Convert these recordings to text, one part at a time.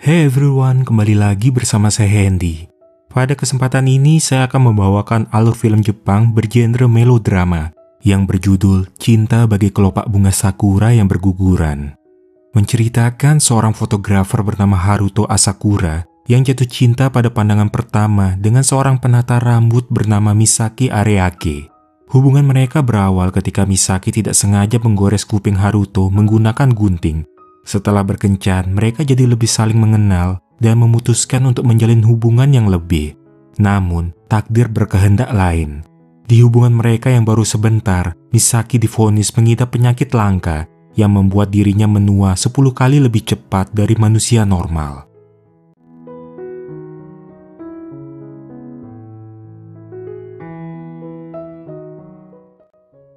Hey everyone, kembali lagi bersama saya Hendy. Pada kesempatan ini saya akan membawakan alur film Jepang bergenre melodrama yang berjudul Cinta Bagai Kelopak Bunga Sakura yang Berguguran. Menceritakan seorang fotografer bernama Haruto Asakura yang jatuh cinta pada pandangan pertama dengan seorang penata rambut bernama Misaki Areake. Hubungan mereka berawal ketika Misaki tidak sengaja menggores kuping Haruto menggunakan gunting. Setelah berkencan, mereka jadi lebih saling mengenal dan memutuskan untuk menjalin hubungan yang lebih. Namun, takdir berkehendak lain. Di hubungan mereka yang baru sebentar, Misaki divonis mengidap penyakit langka yang membuat dirinya menua 10 kali lebih cepat dari manusia normal.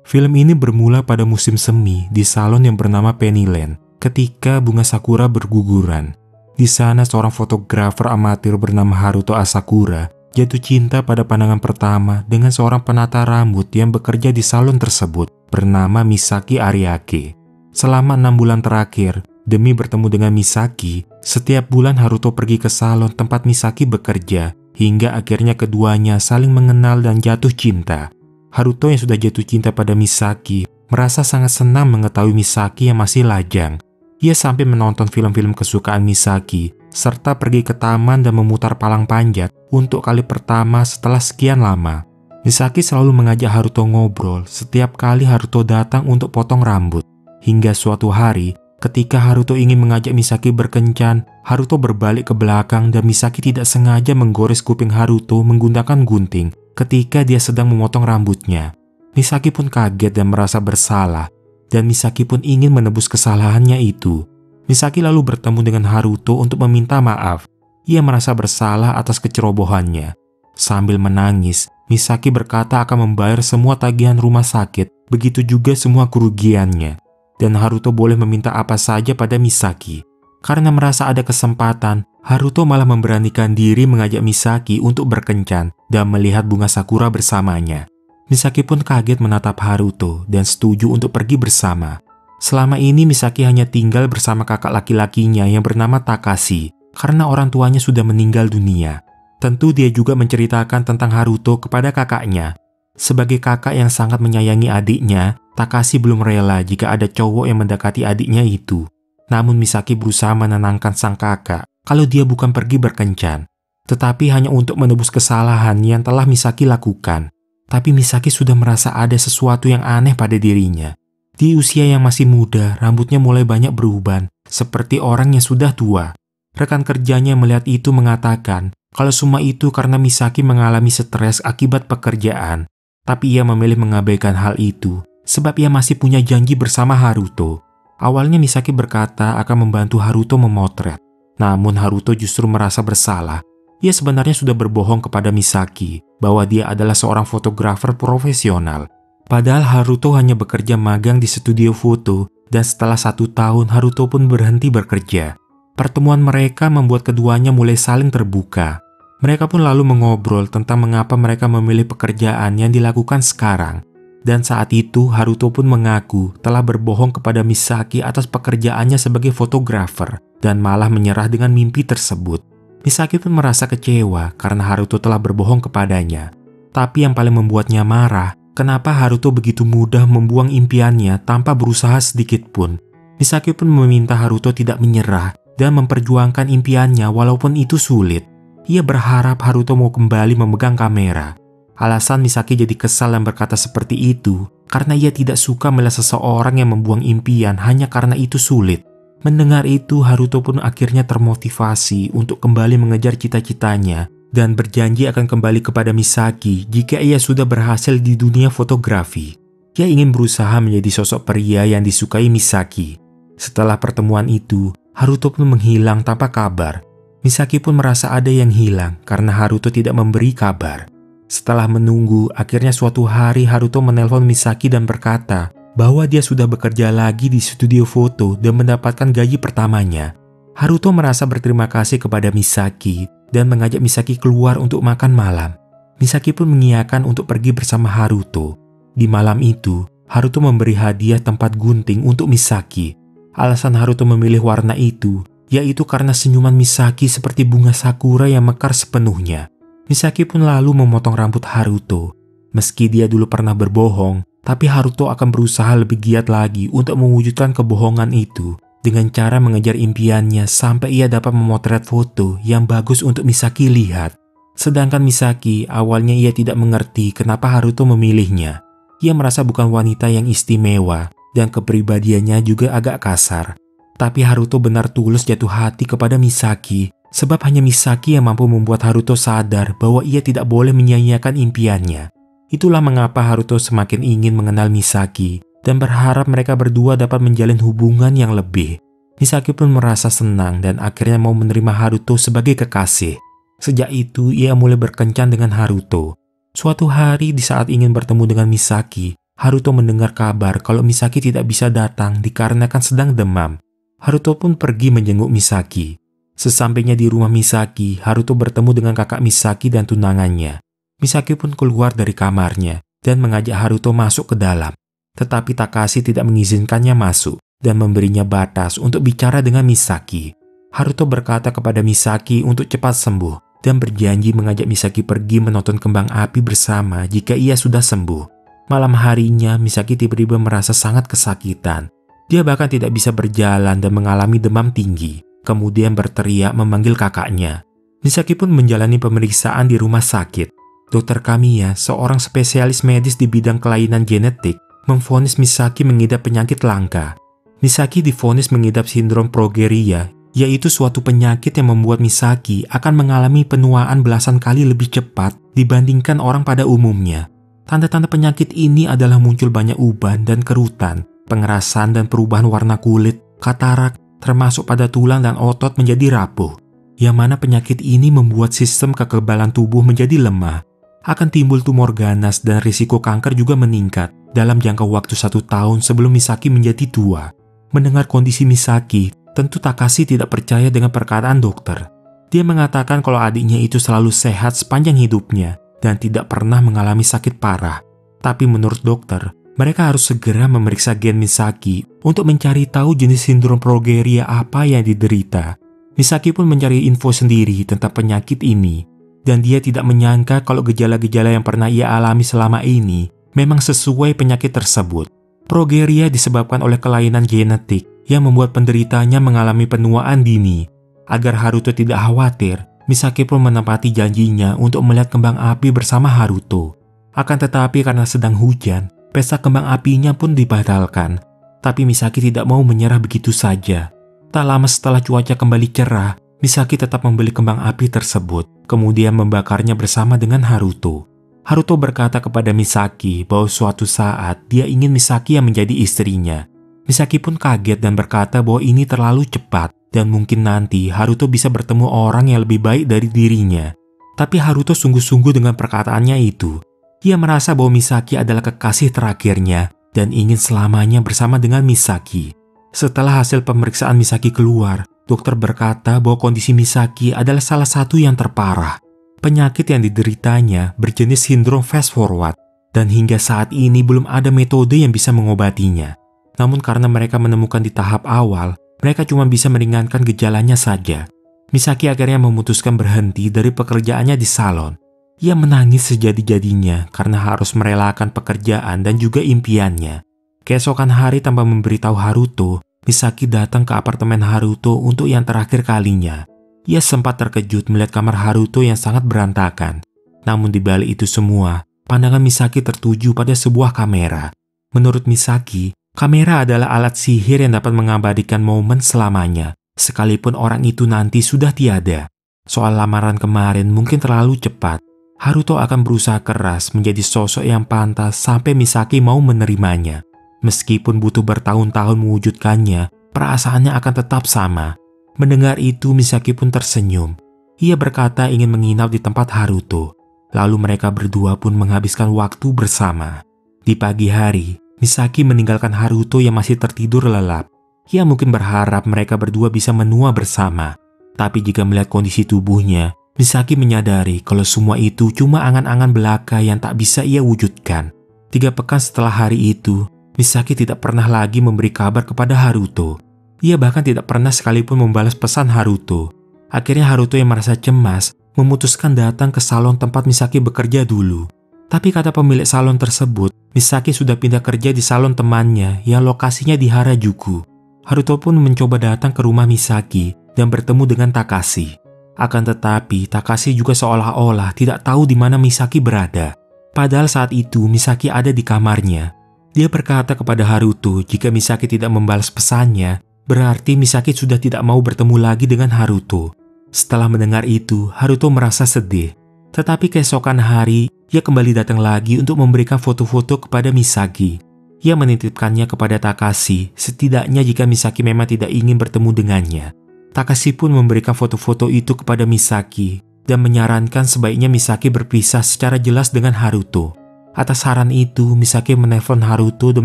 Film ini bermula pada musim semi di salon yang bernama Pennyland. Ketika bunga sakura berguguran, di sana seorang fotografer amatir bernama Haruto Asakura jatuh cinta pada pandangan pertama dengan seorang penata rambut yang bekerja di salon tersebut bernama Misaki Areake. Selama 6 bulan terakhir, demi bertemu dengan Misaki, setiap bulan Haruto pergi ke salon tempat Misaki bekerja hingga akhirnya keduanya saling mengenal dan jatuh cinta. Haruto yang sudah jatuh cinta pada Misaki merasa sangat senang mengetahui Misaki yang masih lajang. Ia sampai menonton film-film kesukaan Misaki, serta pergi ke taman dan memutar palang panjat untuk kali pertama setelah sekian lama. Misaki selalu mengajak Haruto ngobrol setiap kali Haruto datang untuk potong rambut. Hingga suatu hari, ketika Haruto ingin mengajak Misaki berkencan, Haruto berbalik ke belakang dan Misaki tidak sengaja menggores kuping Haruto menggunakan gunting ketika dia sedang memotong rambutnya. Misaki pun kaget dan merasa bersalah. Dan Misaki pun ingin menebus kesalahannya itu. Misaki lalu bertemu dengan Haruto untuk meminta maaf. Ia merasa bersalah atas kecerobohannya. Sambil menangis, Misaki berkata akan membayar semua tagihan rumah sakit, begitu juga semua kerugiannya. Dan Haruto boleh meminta apa saja pada Misaki. Karena merasa ada kesempatan, Haruto malah memberanikan diri mengajak Misaki untuk berkencan dan melihat bunga sakura bersamanya. Misaki pun kaget menatap Haruto dan setuju untuk pergi bersama. Selama ini Misaki hanya tinggal bersama kakak laki-lakinya yang bernama Takashi karena orang tuanya sudah meninggal dunia. Tentu dia juga menceritakan tentang Haruto kepada kakaknya. Sebagai kakak yang sangat menyayangi adiknya, Takashi belum rela jika ada cowok yang mendekati adiknya itu. Namun Misaki berusaha menenangkan sang kakak kalau dia bukan pergi berkencan, tetapi hanya untuk menebus kesalahan yang telah Misaki lakukan. Tapi Misaki sudah merasa ada sesuatu yang aneh pada dirinya. Di usia yang masih muda, rambutnya mulai banyak beruban, seperti orang yang sudah tua. Rekan kerjanya melihat itu mengatakan kalau semua itu karena Misaki mengalami stres akibat pekerjaan. Tapi ia memilih mengabaikan hal itu, sebab ia masih punya janji bersama Haruto. Awalnya Misaki berkata akan membantu Haruto memotret. Namun Haruto justru merasa bersalah. Ia sebenarnya sudah berbohong kepada Misaki bahwa dia adalah seorang fotografer profesional. Padahal Haruto hanya bekerja magang di studio foto dan setelah 1 tahun Haruto pun berhenti bekerja. Pertemuan mereka membuat keduanya mulai saling terbuka. Mereka pun lalu mengobrol tentang mengapa mereka memilih pekerjaan yang dilakukan sekarang. Dan saat itu Haruto pun mengaku telah berbohong kepada Misaki atas pekerjaannya sebagai fotografer dan malah menyerah dengan mimpi tersebut. Misaki pun merasa kecewa karena Haruto telah berbohong kepadanya. Tapi yang paling membuatnya marah, kenapa Haruto begitu mudah membuang impiannya tanpa berusaha sedikit pun. Misaki pun meminta Haruto tidak menyerah dan memperjuangkan impiannya walaupun itu sulit. Ia berharap Haruto mau kembali memegang kamera. Alasan Misaki jadi kesal dan berkata seperti itu karena ia tidak suka melihat seseorang yang membuang impian hanya karena itu sulit. Mendengar itu, Haruto pun akhirnya termotivasi untuk kembali mengejar cita-citanya dan berjanji akan kembali kepada Misaki jika ia sudah berhasil di dunia fotografi. Ia ingin berusaha menjadi sosok pria yang disukai Misaki. Setelah pertemuan itu, Haruto pun menghilang tanpa kabar. Misaki pun merasa ada yang hilang karena Haruto tidak memberi kabar. Setelah menunggu, akhirnya suatu hari Haruto menelpon Misaki dan berkata bahwa dia sudah bekerja lagi di studio foto dan mendapatkan gaji pertamanya. Haruto merasa berterima kasih kepada Misaki dan mengajak Misaki keluar untuk makan malam. Misaki pun mengiyakan untuk pergi bersama Haruto. Di malam itu, Haruto memberi hadiah tempat gunting untuk Misaki. Alasan Haruto memilih warna itu yaitu karena senyuman Misaki seperti bunga sakura yang mekar sepenuhnya. Misaki pun lalu memotong rambut Haruto. Meski dia dulu pernah berbohong, tapi Haruto akan berusaha lebih giat lagi untuk mewujudkan kebohongan itu dengan cara mengejar impiannya sampai ia dapat memotret foto yang bagus untuk Misaki lihat. Sedangkan Misaki awalnya ia tidak mengerti kenapa Haruto memilihnya. Ia merasa bukan wanita yang istimewa dan kepribadiannya juga agak kasar. Tapi Haruto benar tulus jatuh hati kepada Misaki sebab hanya Misaki yang mampu membuat Haruto sadar bahwa ia tidak boleh menyia-nyiakan impiannya. Itulah mengapa Haruto semakin ingin mengenal Misaki dan berharap mereka berdua dapat menjalin hubungan yang lebih. Misaki pun merasa senang dan akhirnya mau menerima Haruto sebagai kekasih. Sejak itu ia mulai berkencan dengan Haruto. Suatu hari di saat ingin bertemu dengan Misaki, Haruto mendengar kabar kalau Misaki tidak bisa datang dikarenakan sedang demam. Haruto pun pergi menjenguk Misaki. Sesampainya di rumah Misaki, Haruto bertemu dengan kakak Misaki dan tunangannya. Misaki pun keluar dari kamarnya dan mengajak Haruto masuk ke dalam. Tetapi Takashi tidak mengizinkannya masuk dan memberinya batas untuk bicara dengan Misaki. Haruto berkata kepada Misaki untuk cepat sembuh dan berjanji mengajak Misaki pergi menonton kembang api bersama jika ia sudah sembuh. Malam harinya, Misaki tiba-tiba merasa sangat kesakitan. Dia bahkan tidak bisa berjalan dan mengalami demam tinggi. Kemudian berteriak memanggil kakaknya. Misaki pun menjalani pemeriksaan di rumah sakit. Dokter Kamiya, seorang spesialis medis di bidang kelainan genetik, memvonis Misaki mengidap penyakit langka. Misaki divonis mengidap sindrom progeria, yaitu suatu penyakit yang membuat Misaki akan mengalami penuaan belasan kali lebih cepat dibandingkan orang pada umumnya. Tanda-tanda penyakit ini adalah muncul banyak uban dan kerutan, pengerasan dan perubahan warna kulit, katarak, termasuk pada tulang dan otot menjadi rapuh. Yang mana penyakit ini membuat sistem kekebalan tubuh menjadi lemah. Akan timbul tumor ganas dan risiko kanker juga meningkat dalam jangka waktu 1 tahun sebelum Misaki menjadi tua. Mendengar kondisi Misaki, tentu Takashi tidak percaya dengan perkataan dokter. Dia mengatakan kalau adiknya itu selalu sehat sepanjang hidupnya dan tidak pernah mengalami sakit parah. Tapi menurut dokter, mereka harus segera memeriksa gen Misaki untuk mencari tahu jenis sindrom progeria apa yang diderita. Misaki pun mencari info sendiri tentang penyakit ini, dan dia tidak menyangka kalau gejala-gejala yang pernah ia alami selama ini memang sesuai penyakit tersebut. Progeria disebabkan oleh kelainan genetik yang membuat penderitanya mengalami penuaan dini. Agar Haruto tidak khawatir, Misaki pun menepati janjinya untuk melihat kembang api bersama Haruto. Akan tetapi karena sedang hujan, pesta kembang apinya pun dibatalkan. Tapi Misaki tidak mau menyerah begitu saja. Tak lama setelah cuaca kembali cerah, Misaki tetap membeli kembang api tersebut, kemudian membakarnya bersama dengan Haruto. Haruto berkata kepada Misaki bahwa suatu saat dia ingin Misaki yang menjadi istrinya. Misaki pun kaget dan berkata bahwa ini terlalu cepat dan mungkin nanti Haruto bisa bertemu orang yang lebih baik dari dirinya. Tapi Haruto sungguh-sungguh dengan perkataannya itu. Ia merasa bahwa Misaki adalah kekasih terakhirnya dan ingin selamanya bersama dengan Misaki. Setelah hasil pemeriksaan Misaki keluar, dokter berkata bahwa kondisi Misaki adalah salah satu yang terparah. Penyakit yang dideritanya berjenis sindrom fast forward dan hingga saat ini belum ada metode yang bisa mengobatinya. Namun karena mereka menemukan di tahap awal, mereka cuma bisa meringankan gejalanya saja. Misaki akhirnya memutuskan berhenti dari pekerjaannya di salon. Ia menangis sejadi-jadinya karena harus merelakan pekerjaan dan juga impiannya. Keesokan hari tanpa memberitahu Haruto, Misaki datang ke apartemen Haruto untuk yang terakhir kalinya. Ia sempat terkejut melihat kamar Haruto yang sangat berantakan. Namun di balik itu semua, pandangan Misaki tertuju pada sebuah kamera. Menurut Misaki, kamera adalah alat sihir yang dapat mengabadikan momen selamanya, sekalipun orang itu nanti sudah tiada. Soal lamaran kemarin mungkin terlalu cepat. Haruto akan berusaha keras menjadi sosok yang pantas sampai Misaki mau menerimanya. Meskipun butuh bertahun-tahun mewujudkannya, perasaannya akan tetap sama. Mendengar itu, Misaki pun tersenyum. Ia berkata ingin menginap di tempat Haruto. Lalu mereka berdua pun menghabiskan waktu bersama. Di pagi hari, Misaki meninggalkan Haruto yang masih tertidur lelap. Ia mungkin berharap mereka berdua bisa menua bersama. Tapi jika melihat kondisi tubuhnya, Misaki menyadari kalau semua itu cuma angan-angan belaka yang tak bisa ia wujudkan. 3 pekan setelah hari itu, Misaki tidak pernah lagi memberi kabar kepada Haruto. Ia bahkan tidak pernah sekalipun membalas pesan Haruto. Akhirnya Haruto yang merasa cemas memutuskan datang ke salon tempat Misaki bekerja dulu. Tapi kata pemilik salon tersebut, Misaki sudah pindah kerja di salon temannya yang lokasinya di Harajuku. Haruto pun mencoba datang ke rumah Misaki dan bertemu dengan Takashi. Akan tetapi, Takashi juga seolah-olah tidak tahu di mana Misaki berada. Padahal saat itu Misaki ada di kamarnya. Dia berkata kepada Haruto jika Misaki tidak membalas pesannya, berarti Misaki sudah tidak mau bertemu lagi dengan Haruto. Setelah mendengar itu, Haruto merasa sedih. Tetapi keesokan hari, ia kembali datang lagi untuk memberikan foto-foto kepada Misaki. Ia menitipkannya kepada Takashi, setidaknya jika Misaki memang tidak ingin bertemu dengannya. Takashi pun memberikan foto-foto itu kepada Misaki dan menyarankan sebaiknya Misaki berpisah secara jelas dengan Haruto. Atas saran itu, Misaki menelpon Haruto dan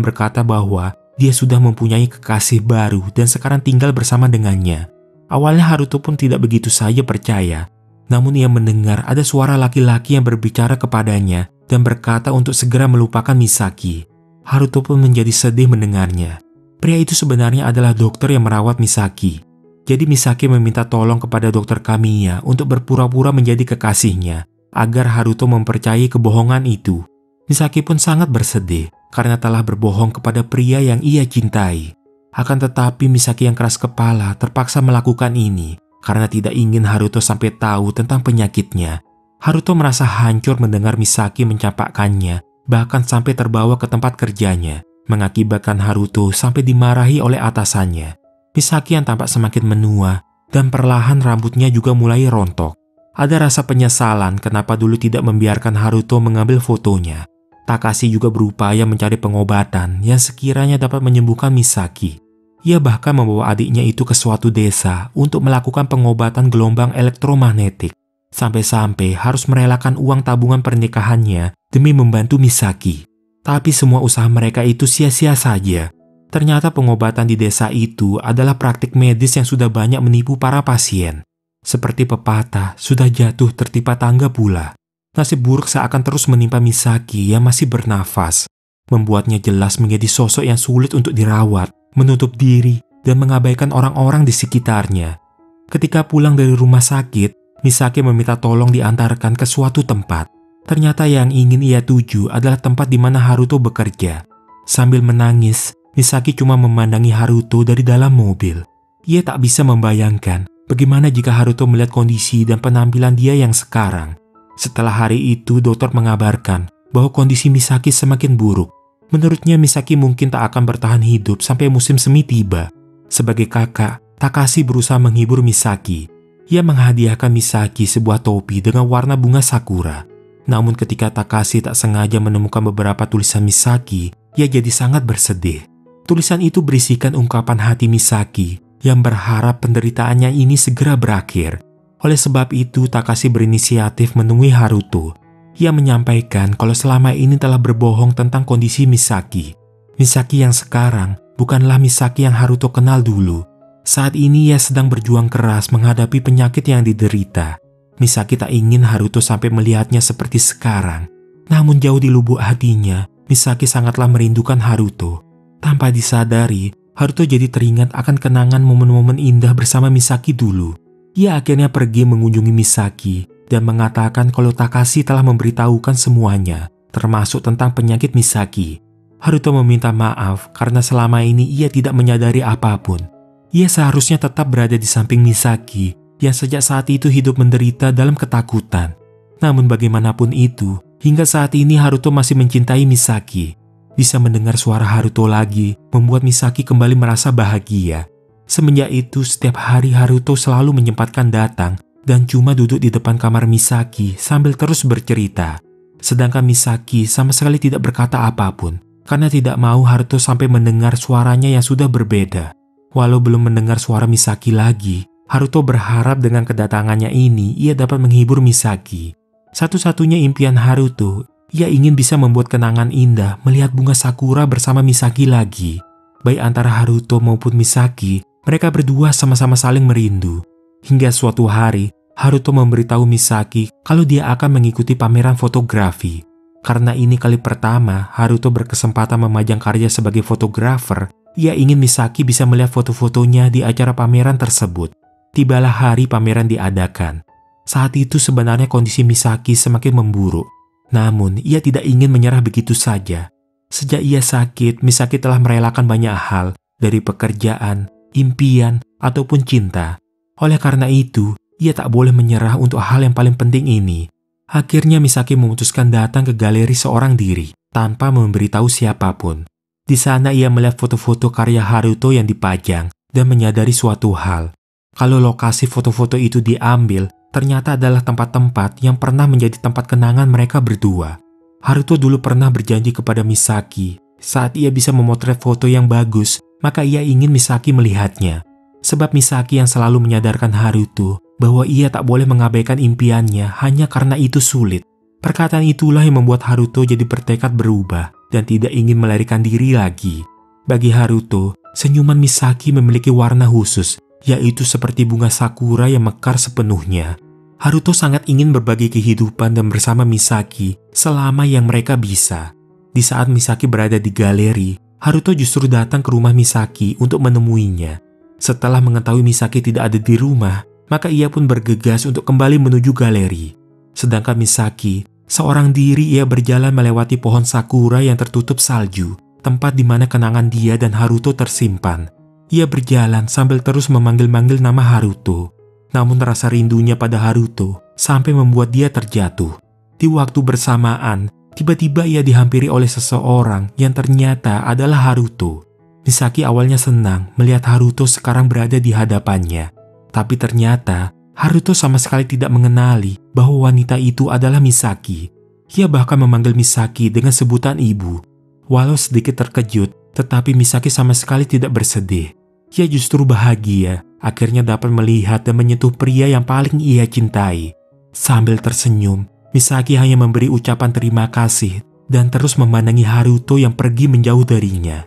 berkata bahwa dia sudah mempunyai kekasih baru dan sekarang tinggal bersama dengannya. Awalnya Haruto pun tidak begitu saja percaya. Namun ia mendengar ada suara laki-laki yang berbicara kepadanya dan berkata untuk segera melupakan Misaki. Haruto pun menjadi sedih mendengarnya. Pria itu sebenarnya adalah dokter yang merawat Misaki. Jadi Misaki meminta tolong kepada dokter Kamiya untuk berpura-pura menjadi kekasihnya agar Haruto mempercayai kebohongan itu. Misaki pun sangat bersedih karena telah berbohong kepada pria yang ia cintai. Akan tetapi Misaki yang keras kepala terpaksa melakukan ini karena tidak ingin Haruto sampai tahu tentang penyakitnya. Haruto merasa hancur mendengar Misaki mencampakkannya, bahkan sampai terbawa ke tempat kerjanya, mengakibatkan Haruto sampai dimarahi oleh atasannya. Misaki yang tampak semakin menua, dan perlahan rambutnya juga mulai rontok. Ada rasa penyesalan kenapa dulu tidak membiarkan Haruto mengambil fotonya. Takashi juga berupaya mencari pengobatan yang sekiranya dapat menyembuhkan Misaki. Ia bahkan membawa adiknya itu ke suatu desa untuk melakukan pengobatan gelombang elektromagnetik. Sampai-sampai harus merelakan uang tabungan pernikahannya demi membantu Misaki. Tapi semua usaha mereka itu sia-sia saja. Ternyata pengobatan di desa itu adalah praktik medis yang sudah banyak menipu para pasien. Seperti pepatah, sudah jatuh tertimpa tangga pula. Nasib buruk seakan terus menimpa Misaki yang masih bernafas. Membuatnya jelas menjadi sosok yang sulit untuk dirawat, menutup diri, dan mengabaikan orang-orang di sekitarnya. Ketika pulang dari rumah sakit, Misaki meminta tolong diantarkan ke suatu tempat. Ternyata yang ingin ia tuju adalah tempat di mana Haruto bekerja. Sambil menangis, Misaki cuma memandangi Haruto dari dalam mobil. Ia tak bisa membayangkan bagaimana jika Haruto melihat kondisi dan penampilan dia yang sekarang. Setelah hari itu, dokter mengabarkan bahwa kondisi Misaki semakin buruk. Menurutnya Misaki mungkin tak akan bertahan hidup sampai musim semi tiba. Sebagai kakak, Takashi berusaha menghibur Misaki. Ia menghadiahkan Misaki sebuah topi dengan warna bunga sakura. Namun ketika Takashi tak sengaja menemukan beberapa tulisan Misaki, ia jadi sangat bersedih. Tulisan itu berisikan ungkapan hati Misaki yang berharap penderitaannya ini segera berakhir. Oleh sebab itu, Takashi berinisiatif menemui Haruto. Ia menyampaikan kalau selama ini telah berbohong tentang kondisi Misaki. Misaki yang sekarang bukanlah Misaki yang Haruto kenal dulu. Saat ini ia sedang berjuang keras menghadapi penyakit yang diderita. Misaki tak ingin Haruto sampai melihatnya seperti sekarang. Namun jauh di lubuk hatinya, Misaki sangatlah merindukan Haruto. Tanpa disadari, Haruto jadi teringat akan kenangan momen-momen indah bersama Misaki dulu. Ia akhirnya pergi mengunjungi Misaki dan mengatakan kalau Takashi telah memberitahukan semuanya, termasuk tentang penyakit Misaki. Haruto meminta maaf karena selama ini ia tidak menyadari apapun. Ia seharusnya tetap berada di samping Misaki yang sejak saat itu hidup menderita dalam ketakutan. Namun bagaimanapun itu, hingga saat ini Haruto masih mencintai Misaki. Bisa mendengar suara Haruto lagi membuat Misaki kembali merasa bahagia. Semenjak itu, setiap hari Haruto selalu menyempatkan datang dan cuma duduk di depan kamar Misaki sambil terus bercerita. Sedangkan Misaki sama sekali tidak berkata apapun karena tidak mau Haruto sampai mendengar suaranya yang sudah berbeda. Walau belum mendengar suara Misaki lagi, Haruto berharap dengan kedatangannya ini ia dapat menghibur Misaki. Satu-satunya impian Haruto, ia ingin bisa membuat kenangan indah melihat bunga sakura bersama Misaki lagi. Baik antara Haruto maupun Misaki, mereka berdua sama-sama saling merindu. Hingga suatu hari, Haruto memberitahu Misaki kalau dia akan mengikuti pameran fotografi. Karena ini kali pertama Haruto berkesempatan memajang karya sebagai fotografer, Ia ingin Misaki bisa melihat foto-fotonya di acara pameran tersebut. Tibalah hari pameran diadakan. Saat itu sebenarnya kondisi Misaki semakin memburuk. Namun, ia tidak ingin menyerah begitu saja. Sejak ia sakit, Misaki telah merelakan banyak hal dari pekerjaan, impian, ataupun cinta. Oleh karena itu, ia tak boleh menyerah untuk hal yang paling penting ini. Akhirnya Misaki memutuskan datang ke galeri seorang diri tanpa memberitahu siapapun. Di sana ia melihat foto-foto karya Haruto yang dipajang dan menyadari suatu hal. Kalau lokasi foto-foto itu diambil, ternyata adalah tempat-tempat yang pernah menjadi tempat kenangan mereka berdua. Haruto dulu pernah berjanji kepada Misaki, saat ia bisa memotret foto yang bagus, maka ia ingin Misaki melihatnya. Sebab Misaki yang selalu menyadarkan Haruto bahwa ia tak boleh mengabaikan impiannya hanya karena itu sulit. Perkataan itulah yang membuat Haruto jadi bertekad berubah dan tidak ingin melarikan diri lagi. Bagi Haruto, senyuman Misaki memiliki warna khusus, yaitu seperti bunga sakura yang mekar sepenuhnya. Haruto sangat ingin berbagi kehidupan dan bersama Misaki selama yang mereka bisa. Di saat Misaki berada di galeri, Haruto justru datang ke rumah Misaki untuk menemuinya. Setelah mengetahui Misaki tidak ada di rumah, maka ia pun bergegas untuk kembali menuju galeri. Sedangkan Misaki, seorang diri ia berjalan melewati pohon sakura yang tertutup salju, tempat di mana kenangan dia dan Haruto tersimpan. Ia berjalan sambil terus memanggil-manggil nama Haruto. Namun rasa rindunya pada Haruto sampai membuat dia terjatuh. Di waktu bersamaan, tiba-tiba ia dihampiri oleh seseorang yang ternyata adalah Haruto. Misaki awalnya senang melihat Haruto sekarang berada di hadapannya. Tapi ternyata Haruto sama sekali tidak mengenali bahwa wanita itu adalah Misaki. Ia bahkan memanggil Misaki dengan sebutan ibu. Walau sedikit terkejut, tetapi Misaki sama sekali tidak bersedih. Ia justru bahagia akhirnya dapat melihat dan menyentuh pria yang paling ia cintai. Sambil tersenyum, Misaki hanya memberi ucapan terima kasih dan terus memandangi Haruto yang pergi menjauh darinya.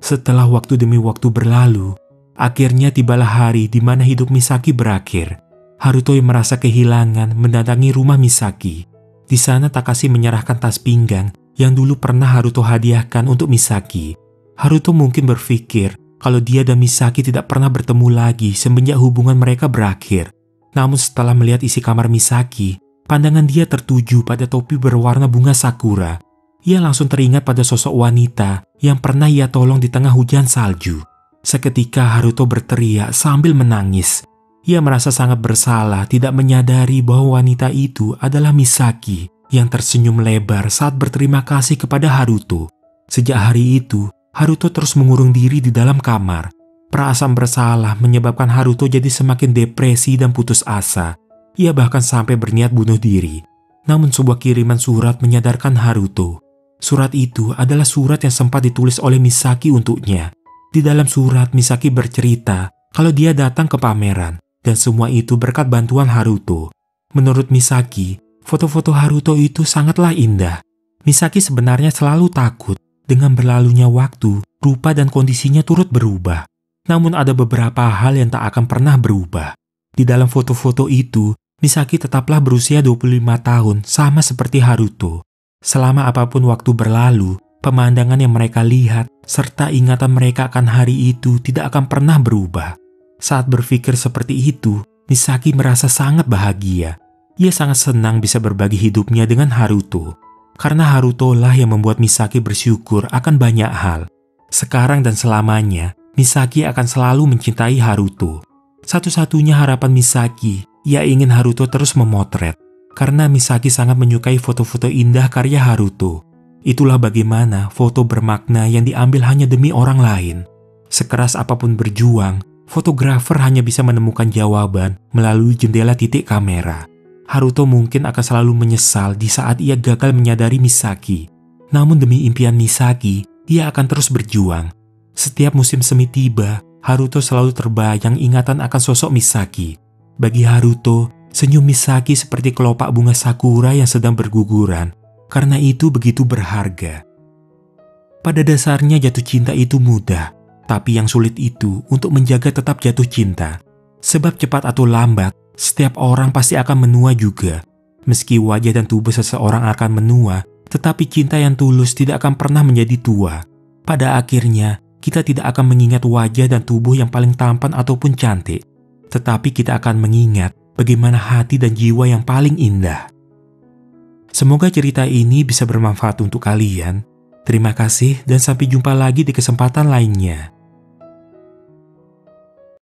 Setelah waktu demi waktu berlalu, akhirnya tibalah hari di mana hidup Misaki berakhir. Haruto yang merasa kehilangan mendatangi rumah Misaki. Di sana Takashi menyerahkan tas pinggang yang dulu pernah Haruto hadiahkan untuk Misaki. Haruto mungkin berpikir kalau dia dan Misaki tidak pernah bertemu lagi semenjak hubungan mereka berakhir. Namun setelah melihat isi kamar Misaki, pandangan dia tertuju pada topi berwarna bunga sakura. Ia langsung teringat pada sosok wanita yang pernah ia tolong di tengah hujan salju. Seketika Haruto berteriak sambil menangis. Ia merasa sangat bersalah tidak menyadari bahwa wanita itu adalah Misaki yang tersenyum lebar saat berterima kasih kepada Haruto. Sejak hari itu, Haruto terus mengurung diri di dalam kamar. Perasaan bersalah menyebabkan Haruto jadi semakin depresi dan putus asa. Ia bahkan sampai berniat bunuh diri. Namun sebuah kiriman surat menyadarkan Haruto. Surat itu adalah surat yang sempat ditulis oleh Misaki untuknya. Di dalam surat, Misaki bercerita kalau dia datang ke pameran dan semua itu berkat bantuan Haruto. Menurut Misaki, foto-foto Haruto itu sangatlah indah. Misaki sebenarnya selalu takut dengan berlalunya waktu, rupa dan kondisinya turut berubah. Namun ada beberapa hal yang tak akan pernah berubah. Di dalam foto-foto itu, Misaki tetaplah berusia 25 tahun sama seperti Haruto. Selama apapun waktu berlalu, pemandangan yang mereka lihat serta ingatan mereka akan hari itu tidak akan pernah berubah. Saat berpikir seperti itu, Misaki merasa sangat bahagia. Ia sangat senang bisa berbagi hidupnya dengan Haruto. Karena Haruto lah yang membuat Misaki bersyukur akan banyak hal. Sekarang dan selamanya, Misaki akan selalu mencintai Haruto. Satu-satunya harapan Misaki, ia ingin Haruto terus memotret. Karena Misaki sangat menyukai foto-foto indah karya Haruto. Itulah bagaimana foto bermakna yang diambil hanya demi orang lain. Sekeras apapun berjuang, fotografer hanya bisa menemukan jawaban melalui jendela titik kamera. Haruto mungkin akan selalu menyesal di saat ia gagal menyadari Misaki. Namun demi impian Misaki, ia akan terus berjuang. Setiap musim semi tiba, Haruto selalu terbayang ingatan akan sosok Misaki. Bagi Haruto, senyum Misaki seperti kelopak bunga sakura yang sedang berguguran. Karena itu begitu berharga. Pada dasarnya jatuh cinta itu mudah, tapi yang sulit itu untuk menjaga tetap jatuh cinta. Sebab cepat atau lambat, setiap orang pasti akan menua juga. Meski wajah dan tubuh seseorang akan menua, tetapi cinta yang tulus tidak akan pernah menjadi tua. Pada akhirnya, kita tidak akan mengingat wajah dan tubuh yang paling tampan ataupun cantik, tetapi kita akan mengingat bagaimana hati dan jiwa yang paling indah. Semoga cerita ini bisa bermanfaat untuk kalian. Terima kasih dan sampai jumpa lagi di kesempatan lainnya.